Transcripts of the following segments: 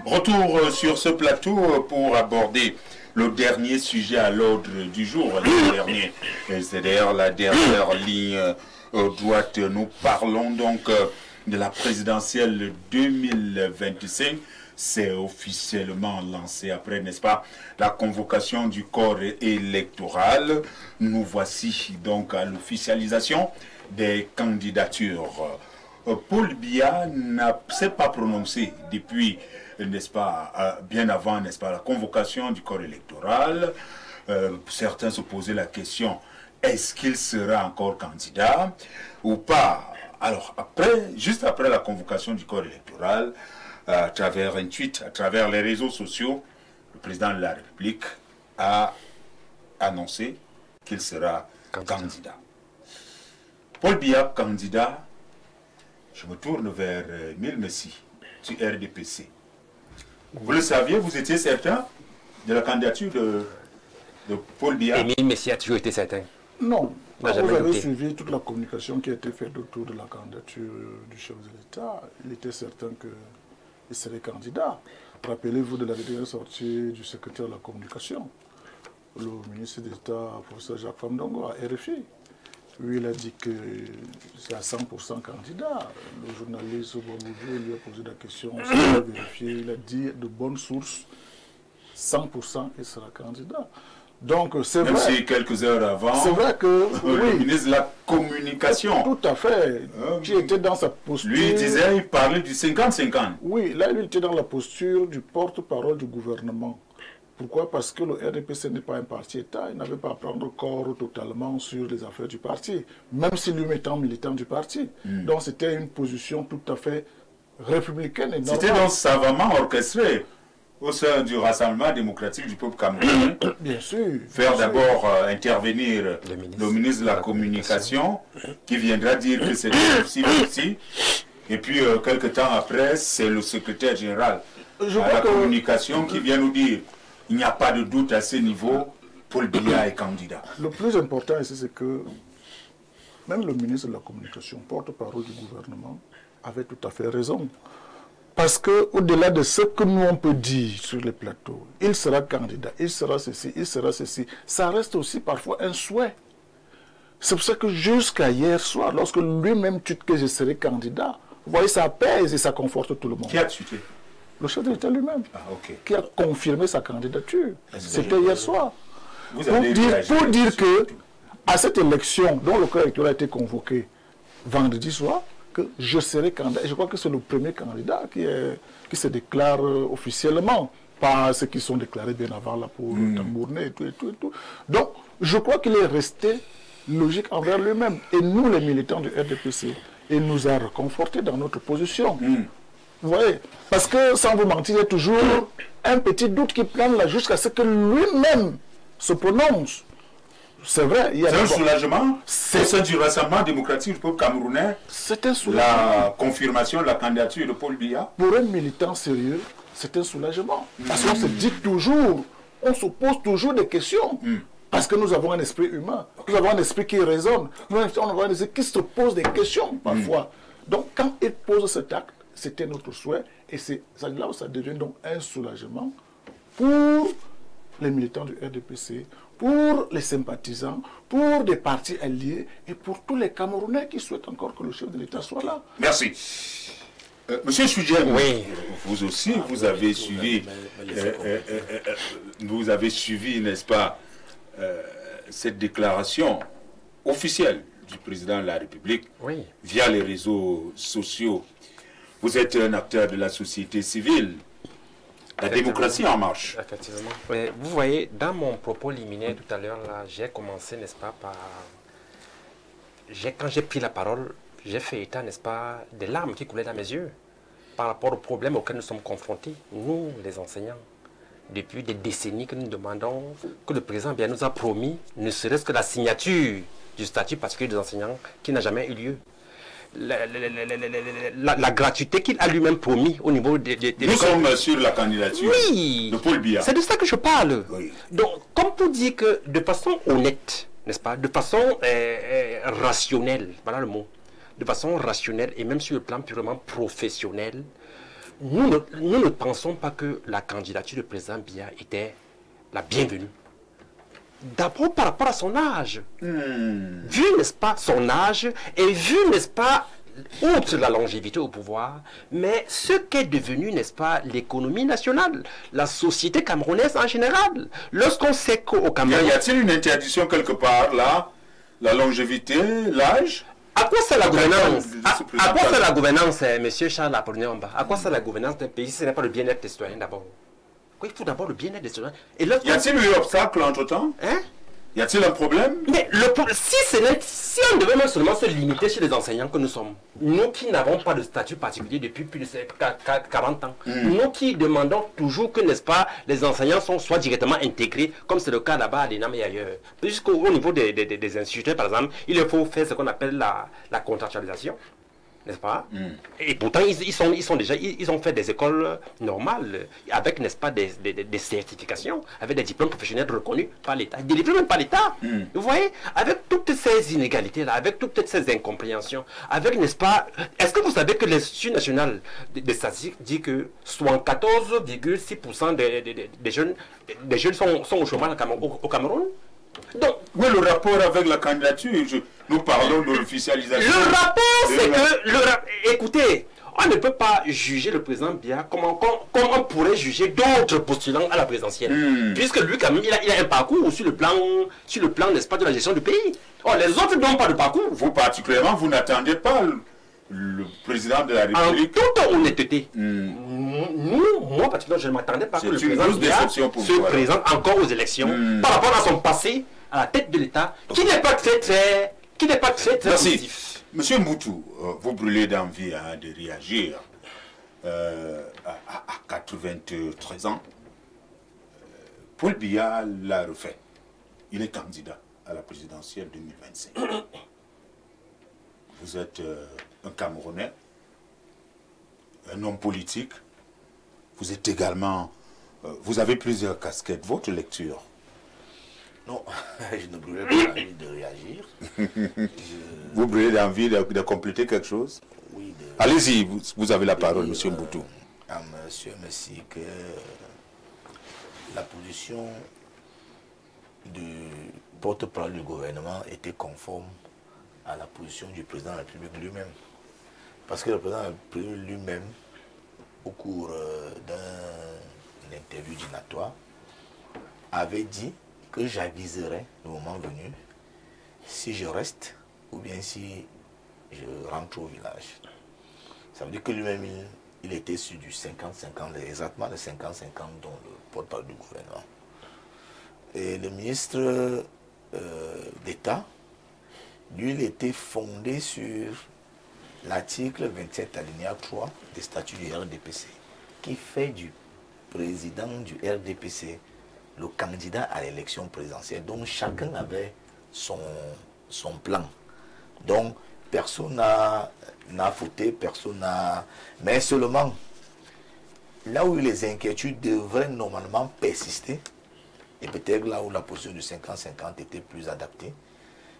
Retour sur ce plateau pour aborder le dernier sujet à l'ordre du jour. Le dernier, c'est d'ailleurs la dernière ligne droite. Nous parlons donc de la présidentielle 2025. C'est officiellement lancé après, n'est-ce pas, la convocation du corps électoral. Nous voici donc à l'officialisation des candidatures. Paul Biya ne s'est pas prononcé depuis, n'est-ce pas, bien avant, n'est-ce pas, la convocation du corps électoral. Certains se posaient la question, est-ce qu'il sera encore candidat ou pas? Alors, juste après la convocation du corps électoral, à travers un tweet, à travers les réseaux sociaux, le président de la République a annoncé qu'il sera candidat. Paul Biya, candidat. Je me tourne vers Émile Messi, du RDPC. Vous le saviez, vous étiez certain de la candidature de Paul Biya? Émile Messi a toujours été certain. Non. Vous avez suivi toute la communication qui a été faite autour de la candidature du chef de l'État. Il était certain qu'il serait candidat. Rappelez-vous de la dernière sortie du secrétaire de la communication, le ministre d'État, professeur Jacques Famdongo, à RFI. Lui, il a dit que c'est à 100% candidat. Le journaliste Boboudou lui a posé la question, il a vérifié, il a dit de bonnes sources, 100% il sera candidat. Donc c'est vrai. Même si quelques heures avant, c'est vrai que le ministre de la Communication, tout à fait, qui était dans sa posture. Lui, il parlait du 50-50. Oui, là, il était dans la posture du porte-parole du gouvernement. Pourquoi? Parce que le RDPC n'est pas un parti État, il n'avait pas à prendre corps totalement sur les affaires du parti, même si lui étant militant du parti. Donc c'était une position tout à fait républicaine et normale. C'était donc savamment orchestré au sein du Rassemblement démocratique du peuple camerounais. Bien sûr. Faire d'abord intervenir le ministre de la Communication, qui viendra dire que c'est aussi. Et puis, quelques temps après, c'est le secrétaire général de la Communication qui vient nous dire il n'y a pas de doute à ce niveau, Paul Biya est candidat. Le plus important ici, c'est que même le ministre de la Communication, porte-parole du gouvernement, avait tout à fait raison. Parce qu'au-delà de ce que nous on peut dire sur les plateaux, il sera candidat, il sera ceci, ça reste aussi parfois un souhait. C'est pour ça que jusqu'à hier soir, lorsque lui-même tweet que je serai candidat, vous voyez, ça pèse et ça conforte tout le monde. Qui a tweeté? Le chef de l'État lui-même, qui a confirmé sa candidature. C'était hier soir. Pour dire que, à cette élection, dont le corps électoral a été convoqué vendredi soir, que je serai candidat. Et je crois que c'est le premier candidat qui se déclare officiellement, pas ceux qui sont déclarés bien avant là pour tambourner et tout. Donc, je crois qu'il est resté logique envers lui-même. Et nous, les militants du RDPC, il nous a reconfortés dans notre position. Vous voyez? Parce que, sans vous mentir, il y a toujours un petit doute qui plane là jusqu'à ce que lui-même se prononce. C'est vrai. C'est un soulagement. C'est ça du Rassemblement démocratique du peuple camerounais. C'est un soulagement. La confirmation de la candidature de Paul Biya. Pour un militant sérieux, c'est un soulagement. Parce qu'on se dit toujours, on se pose toujours des questions. Parce que nous avons un esprit humain. Nous avons un esprit qui raisonne. Nous avons un esprit qui se pose des questions parfois. Donc quand il pose cet acte, c'était notre souhait. Et c'est là où ça devient donc un soulagement pour les militants du RDPC, pour les sympathisants, pour des partis alliés et pour tous les Camerounais qui souhaitent encore que le chef de l'État soit là. Merci. Monsieur Soudien, oui. Vous aussi, vous avez suivi, n'est-ce pas, cette déclaration officielle du président de la République via les réseaux sociaux. Vous êtes un acteur de la société civile. La démocratie en marche. Effectivement. Oui, vous voyez, dans mon propos liminaire tout à l'heure, j'ai commencé, n'est-ce pas, par... Quand j'ai pris la parole, j'ai fait état, n'est-ce pas, des larmes qui coulaient dans mes yeux par rapport aux problèmes auxquels nous sommes confrontés, nous, les enseignants. Depuis des décennies que nous demandons que le président bien nous a promis, ne serait-ce que la signature du statut particulier des enseignants qui n'a jamais eu lieu. La gratuité qu'il a lui-même promis au niveau des Nous sommes sur la candidature de Paul Biya. C'est de ça que je parle. Donc, comme pour dire que de façon honnête, n'est-ce pas, de façon rationnelle, voilà le mot, de façon rationnelle et même sur le plan purement professionnel, nous ne pensons pas que la candidature du président Biya était la bienvenue. D'abord par rapport à son âge. Vu, n'est-ce pas, son âge, et vu, n'est-ce pas, outre la longévité au pouvoir, mais ce qu'est devenu, n'est-ce pas, l'économie nationale, la société camerounaise en général. Lorsqu'on sait qu'au Cameroun... Y a-t-il une interdiction quelque part, là? La longévité, l'âge? À quoi c'est la gouvernance? À quoi c'est la gouvernance, monsieur Charles Apollinaire? À quoi c'est la gouvernance d'un pays si ce n'est pas le bien-être des citoyens d'abord? Il faut d'abord le bien-être des citoyens. Y a-t-il eu obstacle entre-temps? Hein? Y a-t-il un problème? Mais si on devait même seulement se limiter chez les enseignants que nous sommes, nous qui n'avons pas de statut particulier depuis plus de 40 ans, nous qui demandons toujours que, n'est-ce pas, les enseignants soient directement intégrés, comme c'est le cas là-bas à l'ENAM et ailleurs. Jusqu'au niveau des instituteurs, par exemple, il faut faire ce qu'on appelle la contractualisation. N'est-ce pas? Et pourtant, ils ont fait des écoles normales, avec, n'est-ce pas, des certifications, avec des diplômes professionnels reconnus par l'État, délivrés même par l'État. Vous voyez? Avec toutes ces inégalités-là, avec toutes ces incompréhensions, avec, n'est-ce pas, est-ce que vous savez que l'Institut national des statistiques dit que 74,6% des jeunes sont au chômage au Cameroun? Donc, oui, le rapport avec la candidature, nous parlons de l'officialisation. Le rapport, c'est que, écoutez, on ne peut pas juger le président Biya comme on pourrait juger d'autres postulants à la présidentielle. Puisque lui, quand même, il a un parcours sur le plan, n'est-ce pas, de la gestion du pays. Or, les autres n'ont pas de parcours. Vous, particulièrement, vous n'attendez pas le président de la République? En toute honnêteté, moi particulièrement, je ne m'attendais pas que le président Biya se présente encore aux élections par rapport à son passé à la tête de l'État, qui n'est pas très positif. Monsieur Mboutou, vous brûlez d'envie de réagir. À 93 ans, Paul Biya l'a refait. Il est candidat à la présidentielle 2025. Vous êtes un Camerounais, un homme politique. Vous êtes également... vous avez plusieurs casquettes. Votre lecture? Non, je ne brûlais pas l'envie de réagir. Vous brûlez l'envie de compléter quelque chose? Oui. Allez-y, vous avez la parole, monsieur Mboutou. À monsieur Messi, que la position du porte-parole du gouvernement était conforme à la position du président de la République lui-même. Parce que le président de la République lui-même, au cours d'une interview dînatoire, avait dit que j'aviserai le moment venu si je reste ou bien si je rentre au village. Ça veut dire que lui-même, il était sur du 50-50, exactement le 50-50 dont le porte-parole du gouvernement. Et le ministre d'État, lui, il était fondé sur l'article 27 alinéa 3 des statuts du RDPC, qui fait du président du RDPC le candidat à l'élection présidentielle. Donc chacun avait son plan. Donc personne n'a fauté, personne n'a... Mais seulement, là où les inquiétudes devraient normalement persister, et peut-être là où la position du 50-50 était plus adaptée,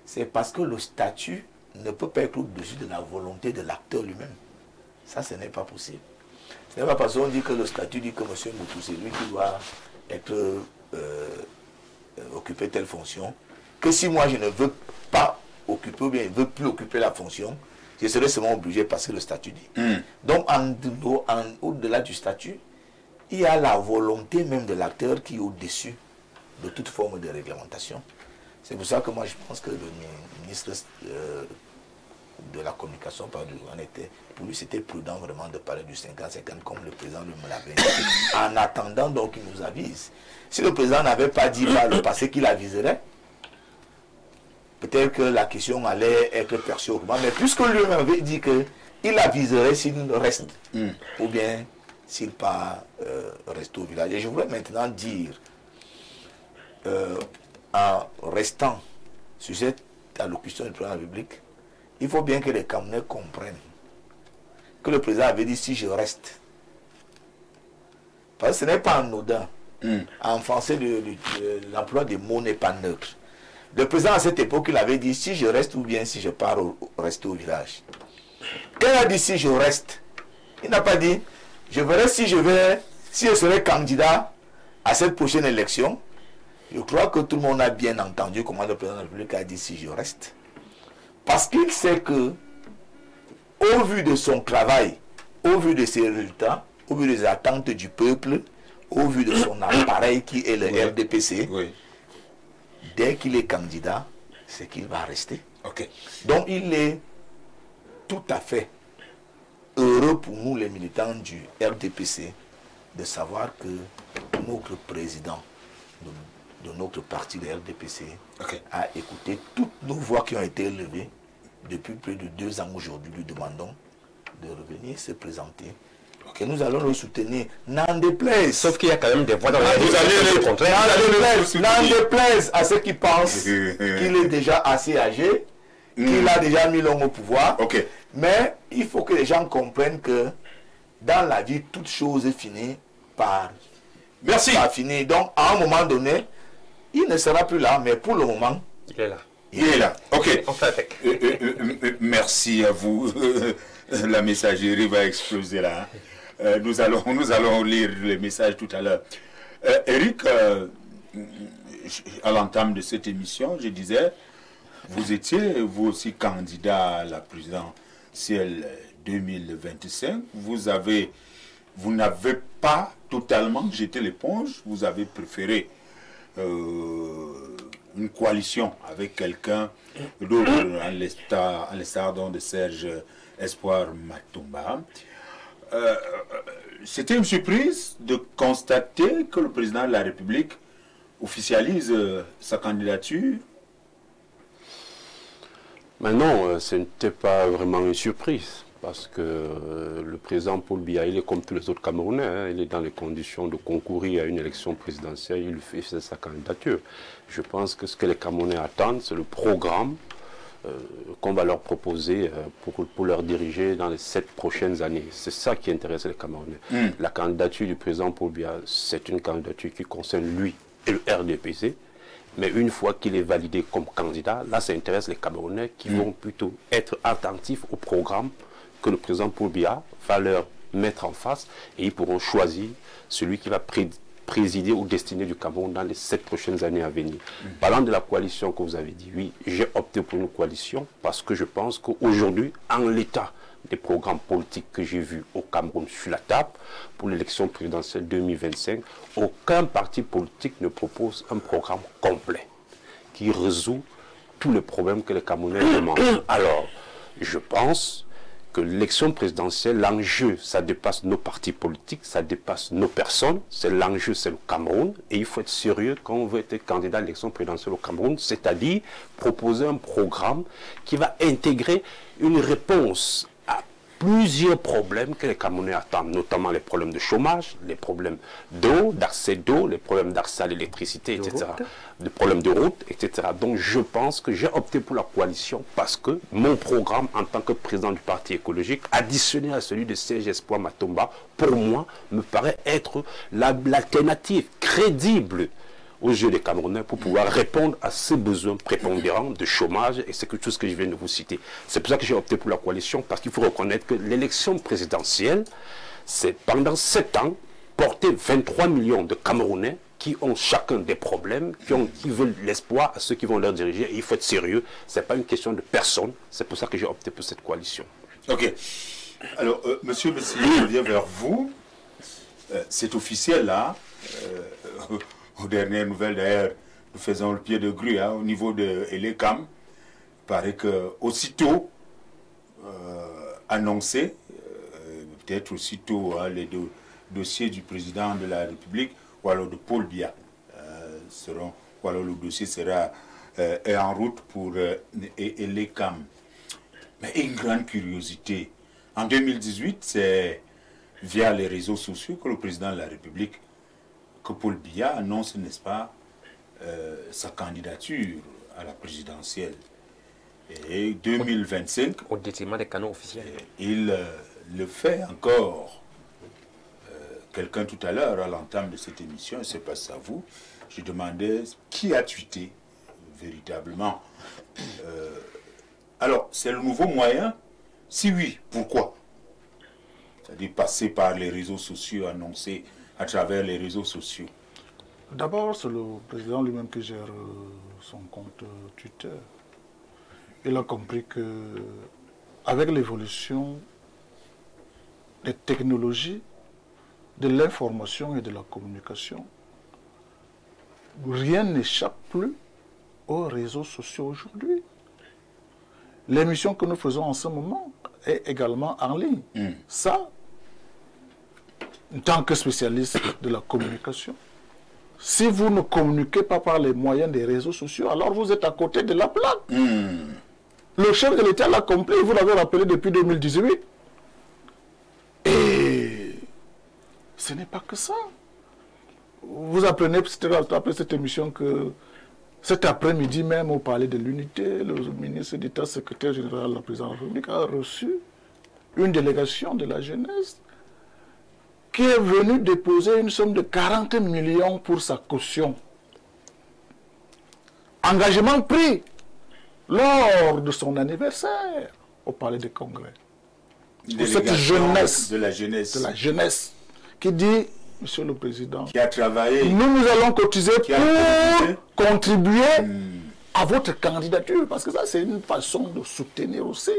c'est parce que le statut ne peut pas être au-dessus de la volonté de l'acteur lui-même. Ça, ce n'est pas possible. Ce n'est pas parce qu'on dit que le statut dit que M. Mboutou, c'est lui qui doit être occuper telle fonction, que si moi je ne veux pas occuper ou bien je ne veux plus occuper la fonction, je serai seulement obligé parce que le statut dit. Donc au-delà du statut, il y a la volonté même de l'acteur qui est au-dessus de toute forme de réglementation. C'est pour ça que moi je pense que le ministre de la communication, pour lui c'était prudent vraiment de parler du 50-50 comme le président lui me l'avait dit. En attendant donc qu'il nous avise. Si le président n'avait pas dit par le passé qu'il aviserait, peut-être que la question allait être perçue autrement. Mais puisque lui m'avait dit qu'il aviserait s'il reste ou bien s'il part rester au village. Et je voudrais maintenant dire, en restant sur cette allocution du président de la République, il faut bien que les Camerounais comprennent que le président avait dit si je reste. Parce que ce n'est pas anodin. En français, l'emploi des mots n'est pas neutre. Le président à cette époque, il avait dit si je reste ou bien si je pars rester au village. Quand il a dit si je reste, il n'a pas dit Je verrai si je serai candidat à cette prochaine élection. Je crois que tout le monde a bien entendu comment le président de la République a dit si je reste. Parce qu'il sait que, au vu de son travail, au vu de ses résultats, au vu des attentes du peuple, au vu de son appareil qui est le RDPC, dès qu'il est candidat, c'est qu'il va rester. Donc il est tout à fait heureux pour nous les militants du RDPC de savoir que notre président de notre parti, le RDPC, a écouté toutes nos voix qui ont été élevées depuis plus de 2 ans aujourd'hui. Lui demandons de revenir se présenter. Que nous allons le soutenir. N'en déplaise. Sauf qu'il y a quand même des voix dans la N'en déplaise à ceux qui pensent qu'il est déjà assez âgé, qu'il a déjà mis l'homme au pouvoir. Mais il faut que les gens comprennent que dans la vie, toute chose est finie par finir. Donc, à un moment donné, il ne sera plus là, mais pour le moment, il est là. Il est là. Ok. On fait avec. Merci à vous. La messagerie va exploser là. Nous allons lire les messages tout à l'heure. Eric, à l'entame de cette émission, je disais, vous étiez vous aussi candidat à la présidentielle 2025. Vous n'avez pas totalement jeté l'éponge. Vous avez préféré une coalition avec quelqu'un d'autre, à l'instar de Serge Espoir Matomba. C'était une surprise de constater que le président de la République officialise sa candidature. Mais non, ce n'était pas vraiment une surprise, parce que le président Paul Biya, il est comme tous les autres Camerounais, hein, il est dans les conditions de concourir à une élection présidentielle, il fait sa candidature. Je pense que ce que les Camerounais attendent, c'est le programme qu'on va leur proposer pour leur diriger dans les 7 prochaines années. C'est ça qui intéresse les Camerounais. La candidature du président Paul Biya, c'est une candidature qui concerne lui et le RDPC. Mais une fois qu'il est validé comme candidat, là, ça intéresse les Camerounais qui vont plutôt être attentifs au programme que le président Paul Biya va leur mettre en face, et ils pourront choisir celui qui va présider aux destinées du Cameroun dans les 7 prochaines années à venir. Parlant de la coalition que vous avez dit, oui, j'ai opté pour une coalition parce que je pense qu'aujourd'hui, en l'état des programmes politiques que j'ai vus au Cameroun sur la table pour l'élection présidentielle 2025, aucun parti politique ne propose un programme complet qui résout tous les problèmes que les Camerounais demandent. Alors, je pense que l'élection présidentielle, l'enjeu, ça dépasse nos partis politiques, ça dépasse nos personnes. L'enjeu, c'est le Cameroun. Et il faut être sérieux quand on veut être candidat à l'élection présidentielle au Cameroun, c'est-à-dire proposer un programme qui va intégrer une réponse à plusieurs problèmes que les Camerounais attendent, notamment les problèmes de chômage, les problèmes d'eau, d'accès d'eau, les problèmes d'accès à l'électricité, etc. Les problèmes de route, etc. Donc je pense que j'ai opté pour la coalition parce que mon programme en tant que président du parti écologique, additionné à celui de Serge Espoir Matomba, pour moi, me paraît être l'alternative crédible aux yeux des Camerounais pour pouvoir répondre à ces besoins prépondérants de chômage et c'est tout ce que je viens de vous citer. C'est pour ça que j'ai opté pour la coalition, parce qu'il faut reconnaître que l'élection présidentielle, c'est pendant 7 ans, porter 23 millions de Camerounais qui ont chacun des problèmes, qui veulent l'espoir à ceux qui vont leur diriger. Et il faut être sérieux, ce n'est pas une question de personne, c'est pour ça que j'ai opté pour cette coalition. Ok. Alors, monsieur Messi, je viens vers vous. C'est officiel là. Aux dernières nouvelles d'ailleurs, nous faisons le pied de grue au niveau de Elecam. Il paraît que aussitôt annoncé, peut-être aussitôt les dossiers du président de la République ou alors de Paul Biya ou alors le dossier sera en route pour Elecam. Mais une grande curiosité. En 2018, c'est via les réseaux sociaux que le président de la République, que Paul Biya annonce, n'est-ce pas, sa candidature à la présidentielle. Et 2025... Au détriment des canaux officiels. Il le fait encore. Quelqu'un tout à l'heure, à l'entame de cette émission, et c'est pas ça vous, je demandais qui a tweeté véritablement. Alors, c'est le nouveau moyen? Si oui, pourquoi? C'est-à-dire passer par les réseaux sociaux, annoncer à travers les réseaux sociaux? D'abord, c'est le président lui-même qui gère son compte Twitter. Il a compris que avec l'évolution des technologies, de l'information et de la communication, rien n'échappe plus aux réseaux sociaux aujourd'hui. L'émission que nous faisons en ce moment est également en ligne. Ça, en tant que spécialiste de la communication, si vous ne communiquez pas par les moyens des réseaux sociaux, alors vous êtes à côté de la plaque. Le chef de l'État l'a compris, vous l'avez rappelé depuis 2018. Et ce n'est pas que ça. Vous apprenez après cette émission que cet après-midi même, au Palais de l'Unité, le ministre d'État, secrétaire général de la présidence de la République, a reçu une délégation de la jeunesse qui est venue déposer une somme de 40 millions pour sa caution. Engagement pris lors de son anniversaire au Palais des Congrès. Pour cette jeunesse, de la jeunesse qui dit, Monsieur le Président, qui a travaillé, nous allons cotiser pour contribuer à votre candidature, parce que ça c'est une façon de soutenir aussi.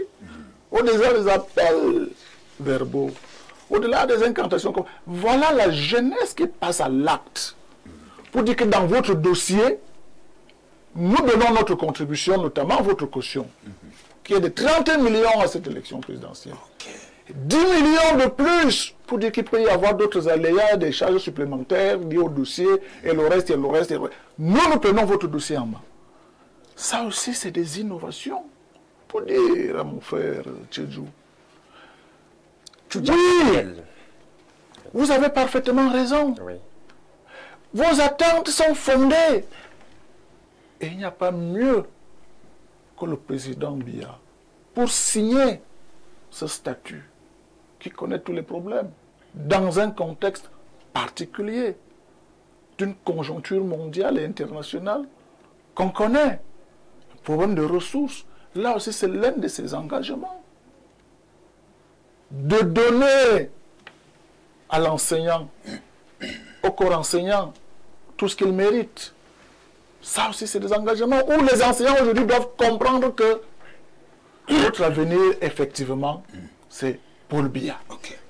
Au-delà des appels verbaux, au-delà des incantations, voilà la jeunesse qui passe à l'acte pour dire que dans votre dossier, nous donnons notre contribution, notamment votre caution, qui est de 30 millions à cette élection présidentielle. 10 millions de plus pour dire qu'il peut y avoir d'autres aléas, des charges supplémentaires liées au dossier, et le reste, et le reste, et le reste. Nous prenons votre dossier en main. Ça aussi, c'est des innovations. Pour dire à mon frère Tchédjou. Oui, vous avez parfaitement raison. Oui. Vos attentes sont fondées. Et il n'y a pas mieux que le président Biya pour signer ce statut qui connaît tous les problèmes dans un contexte particulier d'une conjoncture mondiale et internationale qu'on connaît. Le problème de ressources, là aussi c'est l'un de ses engagements. De donner à l'enseignant, au corps enseignant, tout ce qu'il mérite. Ça aussi, c'est des engagements où les enseignants aujourd'hui doivent comprendre que notre avenir, effectivement, c'est Paul Biya,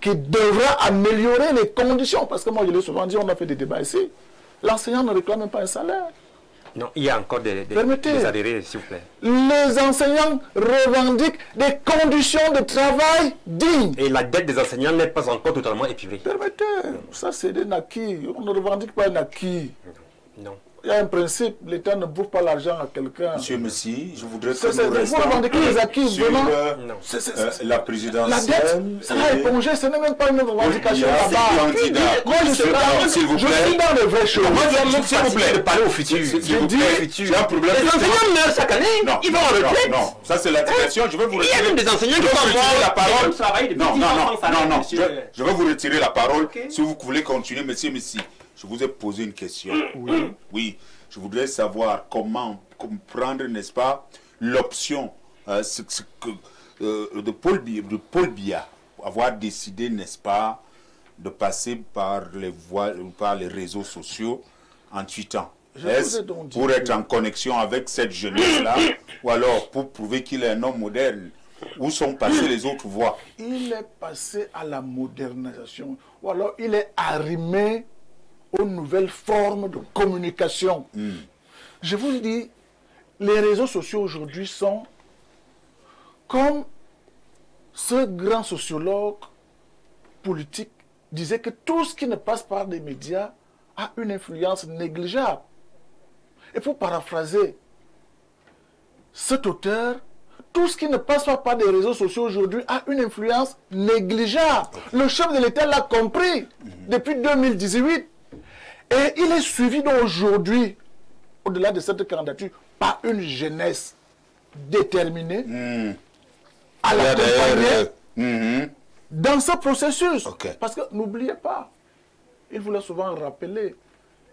qui devra améliorer les conditions. Parce que moi, je l'ai souvent dit, on a fait des débats ici. L'enseignant ne réclame même pas un salaire. Non, il y a encore des adhérés, s'il vous plaît. Les enseignants revendiquent des conditions de travail dignes. Et la dette des enseignants n'est pas encore totalement épurée. Permettez, ça c'est des acquis. On ne revendique pas un acquis. Non. Il y a un principe, l'État ne bouffe pas l'argent à quelqu'un. Monsieur Messi, je voudrais que vous revendiquez les acquis, sur vraiment. La présidentielle. La dette, ça va éponger, ce n'est même pas une revendication là-bas. Moi, je suis dans les vraies choses. S'il vous plaît, de parler au futur. Je dis, j'ai un problème. Les enseignants meurent chaque année, ils vont en retraite. Non, ça c'est la situation. Je vais vous retirer. Il y a même des enseignants qui vont retirer la parole. Non. Je vais vous retirer la parole. Si vous voulez continuer, monsieur Messi. Je vous ai posé une question. Oui. Je voudrais savoir comment comprendre, n'est-ce pas, l'option de Paul Biya, avoir décidé, n'est-ce pas, de passer par les réseaux sociaux en tweetant. Est-ce pour être en connexion avec cette jeunesse-là, ou alors pour prouver qu'il est un homme moderne? Où sont passées les autres voies? Il est passé à la modernisation, ou alors il est arrimé aux nouvelles formes de communication. Je vous dis, les réseaux sociaux aujourd'hui sont comme ce grand sociologue politique disait que tout ce qui ne passe par des médias a une influence négligeable. Et pour paraphraser cet auteur, tout ce qui ne passe pas par des réseaux sociaux aujourd'hui a une influence négligeable. Le chef de l'État l'a compris depuis 2018. Et il est suivi aujourd'hui, au-delà de cette candidature, par une jeunesse déterminée à l'accompagner dans ce processus. Parce que n'oubliez pas, il voulait souvent rappeler,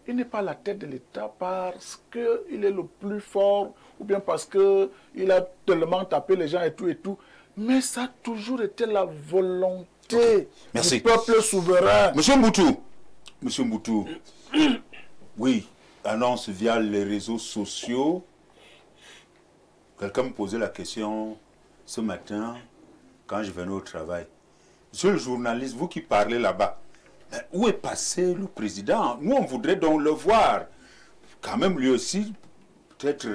il n'est pas à la tête de l'État parce qu'il est le plus fort ou bien parce qu'il a tellement tapé les gens et tout, mais ça a toujours été la volonté souveraineté du peuple souverain. Monsieur Mboutou, oui, annonce via les réseaux sociaux. Quelqu'un me posait la question ce matin quand je venais au travail. Monsieur le journaliste, vous qui parlez là-bas, où est passé le président? Nous, on voudrait donc le voir. Quand même, lui aussi, peut-être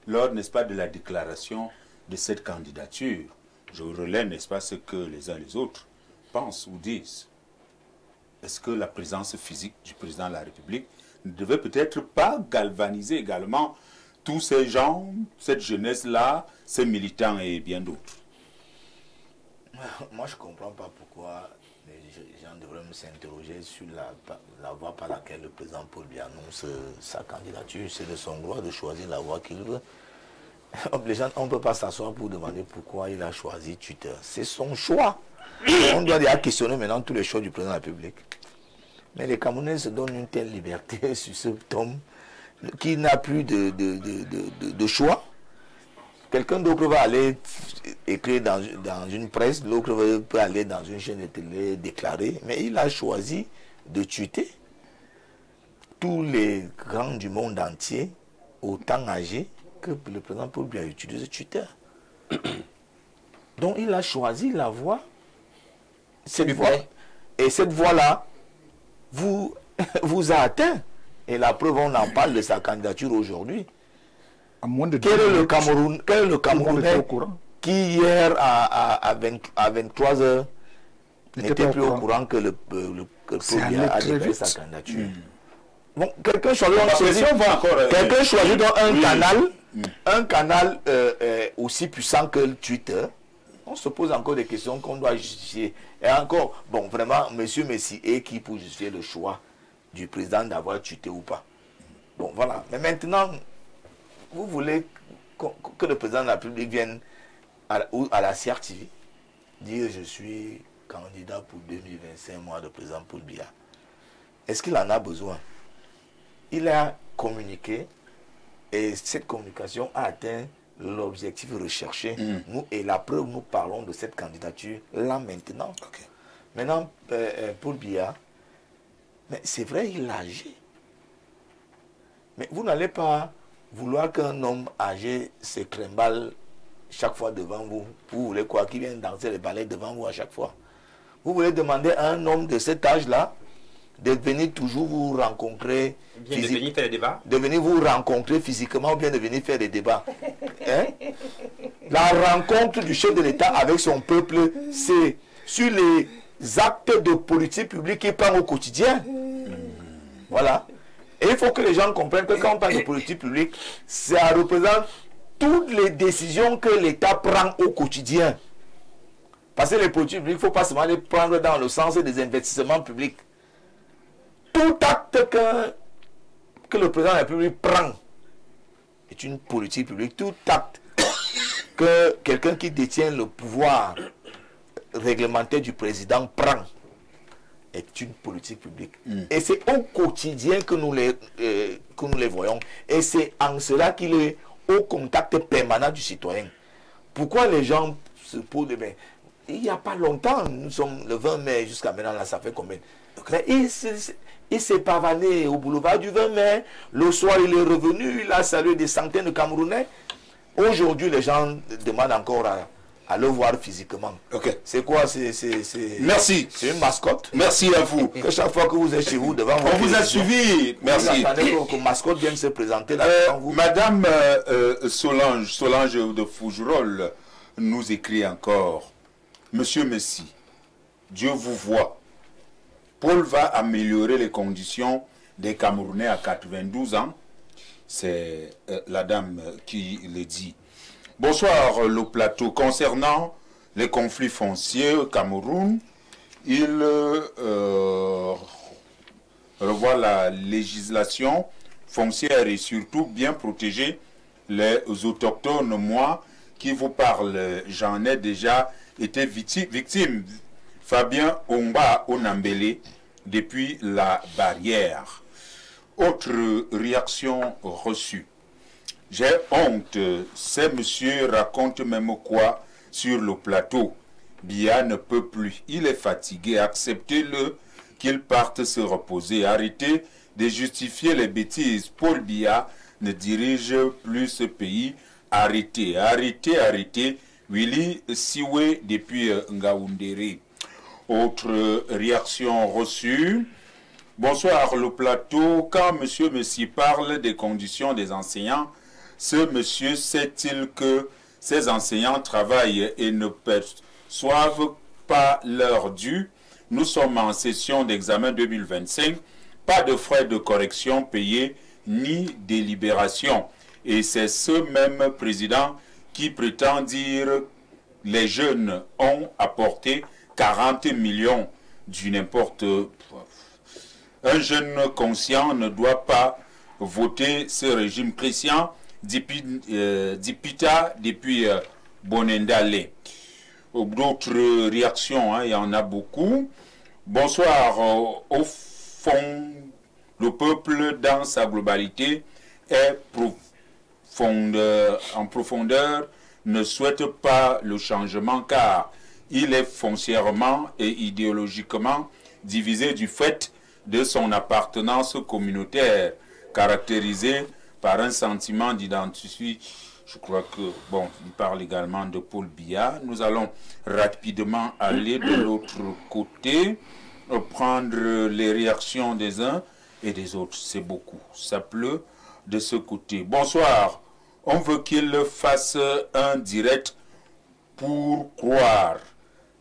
lors, n'est-ce pas, de la déclaration de cette candidature. Je relais, n'est-ce pas, ce que les uns et les autres pensent ou disent. Est-ce que la présence physique du président de la République ne devait peut-être pas galvaniser également tous ces gens, cette jeunesse-là, ces militants et bien d'autres? Moi, je ne comprends pas pourquoi les gens devraient s'interroger sur la voie par laquelle le président Paul Biya annonce sa candidature. C'est de son droit de choisir la voie qu'il veut. Les gens, on ne peut pas s'asseoir pour demander pourquoi il a choisi Twitter. C'est son choix. On doit déjà questionner maintenant tous les choix du président de la République. Mais les Camerounais se donnent une telle liberté sur ce tome qui n'a plus de choix. Quelqu'un d'autre va aller écrire dans une presse, l'autre peut aller dans une chaîne de télé déclarer, mais il a choisi de tweeter. Tous les grands du monde entier, autant âgés, que le président Paul Biya utilise Twitter. Donc il a choisi la voie. Et cette voie-là vous a atteint. Et la preuve, on en parle de sa candidature aujourd'hui. Quel est le Camerounais qui hier à 23h n'était plus au courant que le Paul Biya a déclaré sa candidature? Bon, quelqu'un choisit donc un canal aussi puissant que le Twitter. On se pose encore des questions qu'on doit justifier. Et encore, bon, vraiment, monsieur Messi est qui pour justifier le choix du président d'avoir tweeté ou pas? Bon, voilà. Mais maintenant, vous voulez que le président de la République vienne à la CRTV dire je suis candidat pour 2025, moi, le président Paul Biya. Est-ce qu'il en a besoin? Il a communiqué et cette communication a atteint l'objectif recherché. Nous, et la preuve, nous parlons de cette candidature là maintenant. Okay. Maintenant, Paul Biya, mais c'est vrai, il est âgé. Mais vous n'allez pas vouloir qu'un homme âgé se trimballe chaque fois devant vous. Vous voulez quoi? Qu'il vienne danser les ballets devant vous à chaque fois. Vous voulez demander à un homme de cet âge-là de venir toujours vous rencontrer, de venir faire des débats, de venir vous rencontrer physiquement ou bien de venir faire des débats. Hein? La rencontre du chef de l'État avec son peuple, c'est sur les actes de politique publique qu'il prend au quotidien. Voilà. Et il faut que les gens comprennent que quand on parle de politique publique, ça représente toutes les décisions que l'État prend au quotidien. Parce que les politiques publiques, il ne faut pas seulement les prendre dans le sens des investissements publics. Tout acte que le président de la République prend est une politique publique. Tout acte que quelqu'un qui détient le pouvoir réglementaire du président prend est une politique publique. Et c'est au quotidien que nous les voyons. Et c'est en cela qu'il est au contact permanent du citoyen. Pourquoi les gens se posent des bains? Il n'y a pas longtemps, nous sommes le 20 mai jusqu'à maintenant, là, ça fait combien? Mais il s'est pavané au boulevard du 20 mai. Le soir, il est revenu, il a salué des centaines de Camerounais. Aujourd'hui, les gens demandent encore à le voir physiquement. Okay. C'est quoi? Merci. C'est une mascotte. Merci à vous. Que chaque fois que vous êtes chez vous, devant on vous a suivi. Merci. Vous attendez que mascotte vienne se présenter là devant vous. Madame Solange de Fougerolles nous écrit encore. Monsieur Messi, Dieu vous voit. Paul va améliorer les conditions des Camerounais à 92 ans. C'est la dame qui le dit. Bonsoir, le plateau. Concernant les conflits fonciers au Cameroun, il revoit la législation foncière et surtout bien protéger les autochtones. Moi qui vous parle, j'en ai déjà été victime. Fabien Omba Onambele depuis la barrière. Autre réaction reçue. J'ai honte. Ces messieurs racontent même quoi sur le plateau. Biya ne peut plus. Il est fatigué. Acceptez-le qu'il parte se reposer. Arrêtez de justifier les bêtises. Paul Biya ne dirige plus ce pays. Arrêtez, arrêtez, arrêtez. Willy Siwe depuis Ngaoundéré. Autre réaction reçue. Bonsoir, le plateau. Quand monsieur Messi parle des conditions des enseignants, ce monsieur sait-il que ces enseignants travaillent et ne perçoivent pas leur dû? Nous sommes en session d'examen 2025. Pas de frais de correction payés ni délibération. Et c'est ce même président qui prétend dire les jeunes ont apporté 40 millions du n'importe. Un jeune conscient ne doit pas voter ce régime chrétien d'Ipita depuis Bonendale. D'autres réactions, hein, il y en a beaucoup. Bonsoir. Au fond, le peuple dans sa globalité est en profondeur ne souhaite pas le changement car il est foncièrement et idéologiquement divisé du fait de son appartenance communautaire, caractérisée par un sentiment d'identité. Je crois que, bon, il parle également de Paul Biya. Nous allons rapidement aller de l'autre côté, prendre les réactions des uns et des autres. C'est beaucoup. Ça pleut de ce côté. Bonsoir. On veut qu'il fasse un direct pour croire.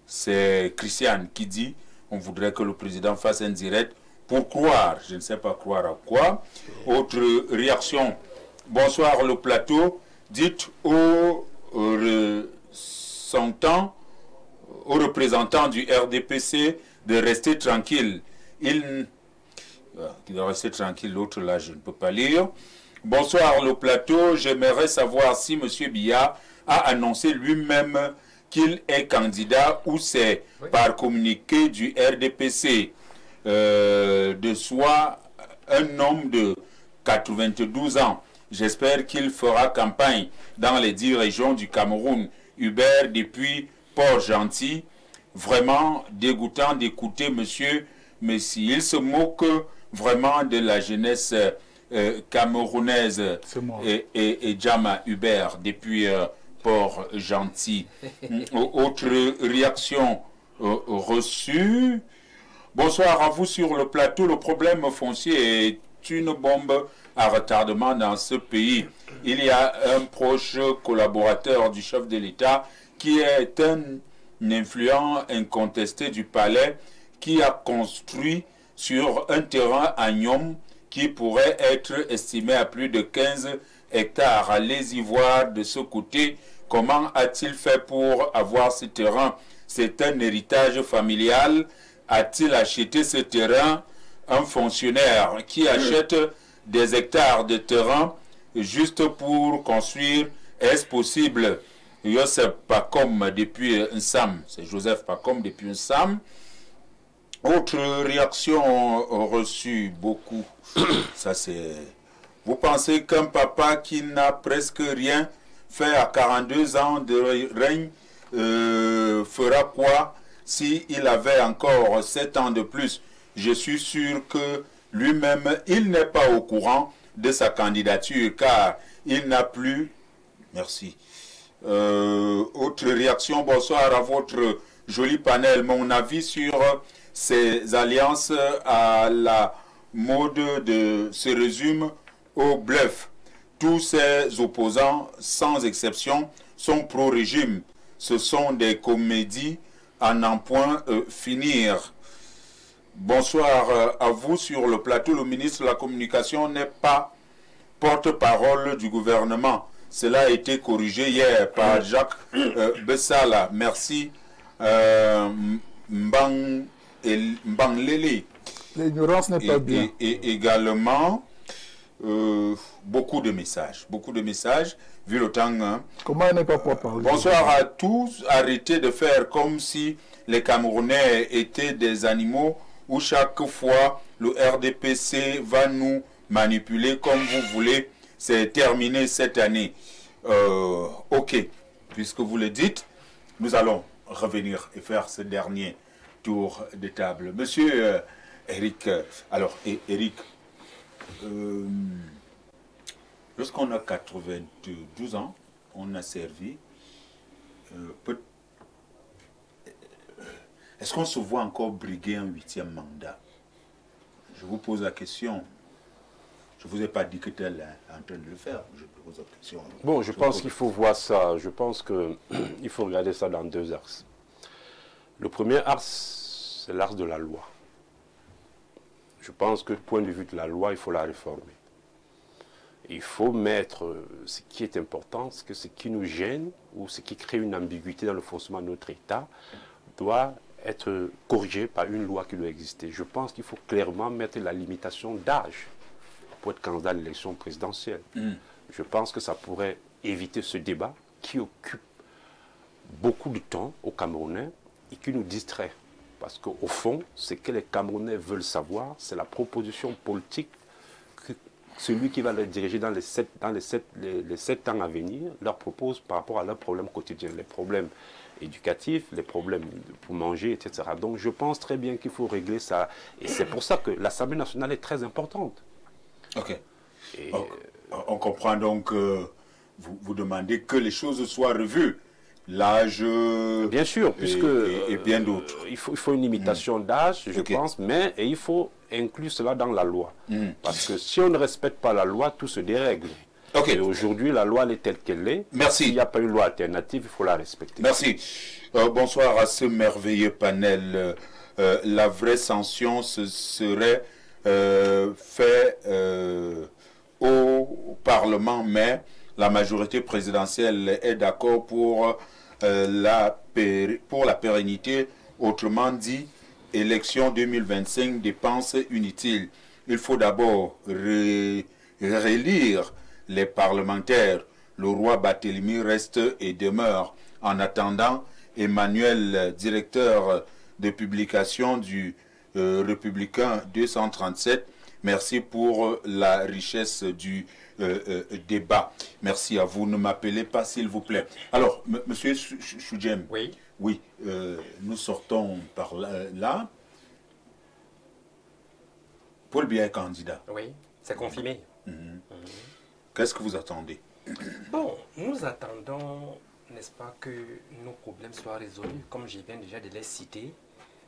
C'est Christiane qui dit, on voudrait que le président fasse un direct pour croire. Je ne sais pas croire à quoi. Autre réaction. Bonsoir le plateau. Dites aux représentants du RDPC de rester tranquille. Il doit rester tranquille. L'autre là, je ne peux pas lire. Bonsoir le plateau. J'aimerais savoir si M. Biya a annoncé lui-même qu'il est candidat ou c'est par communiqué du RDPC de soi un homme de 92 ans. J'espère qu'il fera campagne dans les 10 régions du Cameroun. Hubert depuis Port-Gentil. Vraiment dégoûtant d'écouter monsieur Messi. Il se moque vraiment de la jeunesse camerounaise et Djama Hubert depuis Port-Gentil. Autre réaction reçue. Bonsoir à vous sur le plateau. Le problème foncier est une bombe à retardement dans ce pays. Il y a un proche collaborateur du chef de l'État qui est un influent incontesté du palais qui a construit sur un terrain à Nyom qui pourrait être estimé à plus de 15 hectares. Allez-y voir de ce côté comment a-t-il fait pour avoir ce terrain. C'est un héritage familial. A-t-il acheté ce terrain? Un fonctionnaire qui achète des hectares de terrain juste pour construire, est-ce possible? Joseph Pacom depuis Nsam, c'est Joseph Pacom depuis Nsam. Autre réaction reçue, beaucoup. Ça c'est. Vous pensez qu'un papa qui n'a presque rien fait à 42 ans de règne fera quoi s'il avait encore 7 ans de plus? Je suis sûr que lui-même, il n'est pas au courant de sa candidature car il n'a plus... Merci. Autre réaction, bonsoir à votre joli panel. Mon avis sur ces alliances à la mode se résume au bluff. Tous ces opposants, sans exception, sont pro-régime. Ce sont des comédies à n'en point finir. Bonsoir à vous sur le plateau. Le ministre de la Communication n'est pas porte-parole du gouvernement. Cela a été corrigé hier par Jacques Bessala. Merci. Mbanglele. L'ignorance n'est pas bien. Et également, beaucoup de messages, vu le temps. Hein. Comment elle n'est pas porte-parole? Bonsoir à tous. Arrêtez de faire comme si les Camerounais étaient des animaux où chaque fois le RDPC va nous manipuler comme vous voulez. C'est terminé cette année. Ok, puisque vous le dites, nous allons revenir et faire ce dernier tour de table. Monsieur Eric, alors Eric, lorsqu'on a 92 ans, on a servi. Est-ce qu'on se voit encore briguer un 8e mandat? Je vous pose la question. Je ne vous ai pas dit que tel est en train de le faire. Je pose la question. Bon, je pense qu'il faut voir ça. Je pense qu'il faut regarder ça dans 2 axes. Le premier axe, c'est l'axe de la loi. Je pense que du point de vue de la loi, il faut la réformer. Il faut mettre ce qui est important, ce qui nous gêne ou ce qui crée une ambiguïté dans le fonctionnement de notre État doit être corrigé par une loi qui doit exister. Je pense qu'il faut clairement mettre la limitation d'âge pour être candidat à l'élection présidentielle. Je pense que ça pourrait éviter ce débat qui occupe beaucoup de temps aux Camerounais et qui nous distrait. Parce qu'au fond, ce que les Camerounais veulent savoir, c'est la proposition politique que celui qui va les diriger dans les 7 ans à venir leur propose par rapport à leurs problèmes quotidiens, les problèmes éducatifs, les problèmes pour manger, etc. Donc je pense très bien qu'il faut régler ça. Et c'est pour ça que l'Assemblée nationale est très importante. Ok. On comprend donc que vous demandez que les choses soient revues. L'âge... Bien sûr, puisque... Et bien d'autres. Il faut une limitation d'âge, je pense, mais il faut inclure cela dans la loi. Parce que si on ne respecte pas la loi, tout se dérègle. Et aujourd'hui, la loi elle est telle qu'elle est. Merci. S'il n'y a pas une loi alternative, il faut la respecter. Merci. Bonsoir à ce merveilleux panel. La vraie sanction serait faite au Parlement, mais la majorité présidentielle est d'accord pour la pérennité. Autrement dit, élection 2025, dépenses inutiles. Il faut d'abord relire les parlementaires. Le roi Barthélemy reste et demeure. En attendant, Emmanuel, directeur de publication du Républicain 237, merci pour la richesse du débat. Merci à vous. Ne m'appelez pas, s'il vous plaît. Alors, monsieur Choudjem, oui, nous sortons par là. Paul Biya est candidat. Oui, c'est confirmé. Qu'est-ce que vous attendez? Bon, nous attendons, n'est-ce pas, que nos problèmes soient résolus, comme je viens déjà de les citer,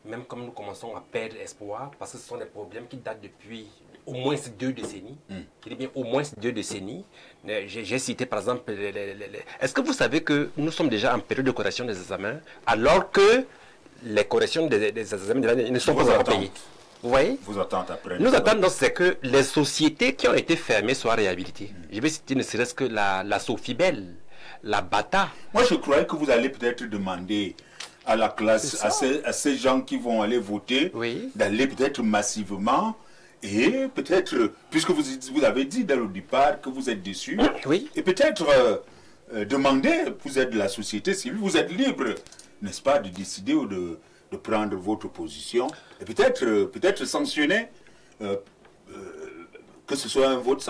même comme nous commençons à perdre espoir, parce que ce sont des problèmes qui datent depuis au moins 2 décennies. Je dis bien au moins 2 décennies. J'ai cité par exemple... Est-ce que vous savez que nous sommes déjà en période de correction des examens, alors que les corrections des examens ne sont pas encore payées? Vous voyez? Vous attendez après. Nous attendons, c'est que les sociétés qui ont été fermées soient réhabilitées. Je vais citer ne serait-ce que la Sofibel, la Bata. Moi, je croyais que vous allez peut-être demander à la classe, à ces gens qui vont aller voter, d'aller peut-être massivement et peut-être, puisque vous avez dit dès le départ que vous êtes déçus, et peut-être demander, vous êtes de la société civile, vous êtes libre, n'est-ce pas, de décider ou de prendre votre position et peut-être sanctionner, que ce soit un vote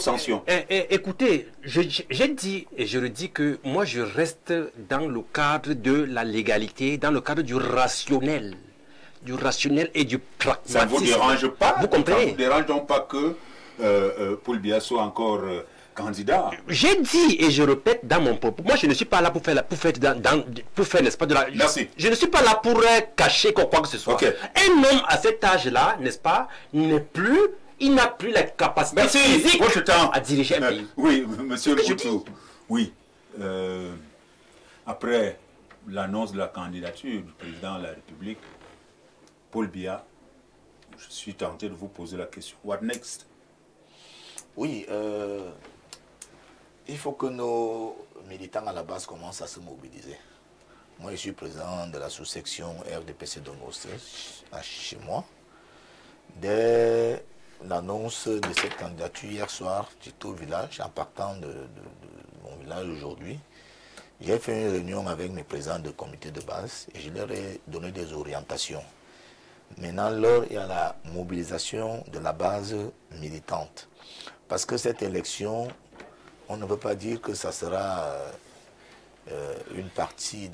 sanction. Écoutez, j'ai dit et je le dis que moi je reste dans le cadre de la légalité, dans le cadre du rationnel et du pragmatisme. Ça ne vous dérange pas? Vous comprenez? Ça ne vous dérange donc pas que Paul Biya soit encore candidat? J'ai dit et je répète dans mon propos, moi je ne suis pas là pour faire n'est-ce pas, de la... Merci. Je ne suis pas là pour cacher quoi que ce soit. Un homme à cet âge-là, n'est-ce pas, il n'a plus la capacité physique à diriger un pays. Oui, monsieur Moutou. Oui. Après l'annonce de la candidature du président de la République, Paul Biya, je suis tenté de vous poser la question. What next? Oui, il faut que nos militants à la base commencent à se mobiliser. Moi, je suis président de la sous-section RDPC d'Onost chez moi. Dès l'annonce de cette candidature hier soir, j'étais au village, en partant de mon village aujourd'hui. J'ai fait une réunion avec mes présidents de comité de base et je leur ai donné des orientations. Maintenant, l'heure est à la mobilisation de la base militante. Parce que cette élection, on ne peut pas dire que ça sera une partie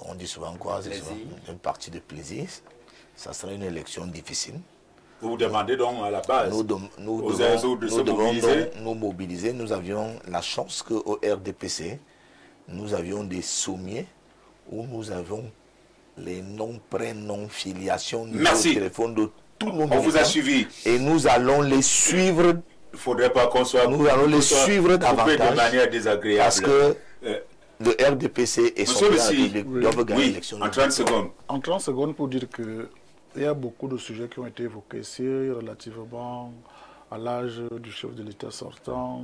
on dit souvent quoi, c'est un parti de plaisir. Ça sera une élection difficile. Vous demandez donc à la base nous devons nous mobiliser. Nous avions la chance qu'au RDPC, nous avions des sommiers où nous avons les noms, prénoms, filiations, numéros de téléphone de tout le monde. On vous a suivi. Et nous allons les suivre. Il ne faudrait pas qu'on soit... Nous allons les suivre davantage. De manière désagréable. Parce que le RDPC et son doivent gagner l'élection. En 30 secondes. En 30 secondes pour dire que il y a beaucoup de sujets qui ont été évoqués ici relativement à l'âge du chef de l'État sortant,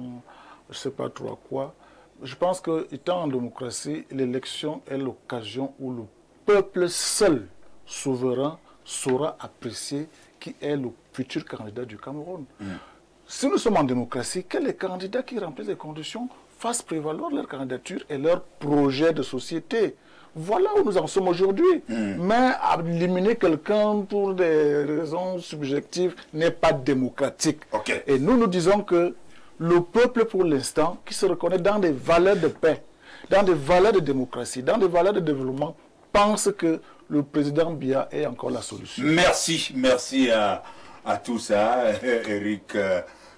je ne sais pas trop à quoi. Je pense qu'étant en démocratie, l'élection est l'occasion où le peuple seul, souverain, saura apprécier qui est le futur candidat du Cameroun. Si nous sommes en démocratie, que les candidats qui remplissent les conditions fassent prévaloir leur candidature et leur projet de société. Voilà où nous en sommes aujourd'hui. Mais éliminer quelqu'un pour des raisons subjectives n'est pas démocratique. Et nous disons que le peuple, pour l'instant, qui se reconnaît dans des valeurs de paix, dans des valeurs de démocratie, dans des valeurs de développement, pense que le président Biya est encore la solution. Merci à tout ça, Eric,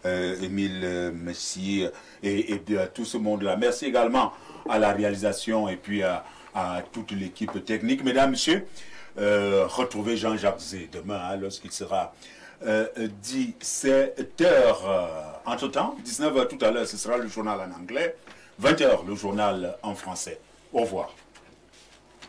Émile Messi et à tout ce monde-là. Merci également à la réalisation et puis à toute l'équipe technique. Mesdames, Messieurs, retrouvez Jean-Jacques Zé demain lorsqu'il sera 17h. Entre-temps, 19h tout à l'heure, ce sera le journal en anglais, 20h le journal en français. Au revoir.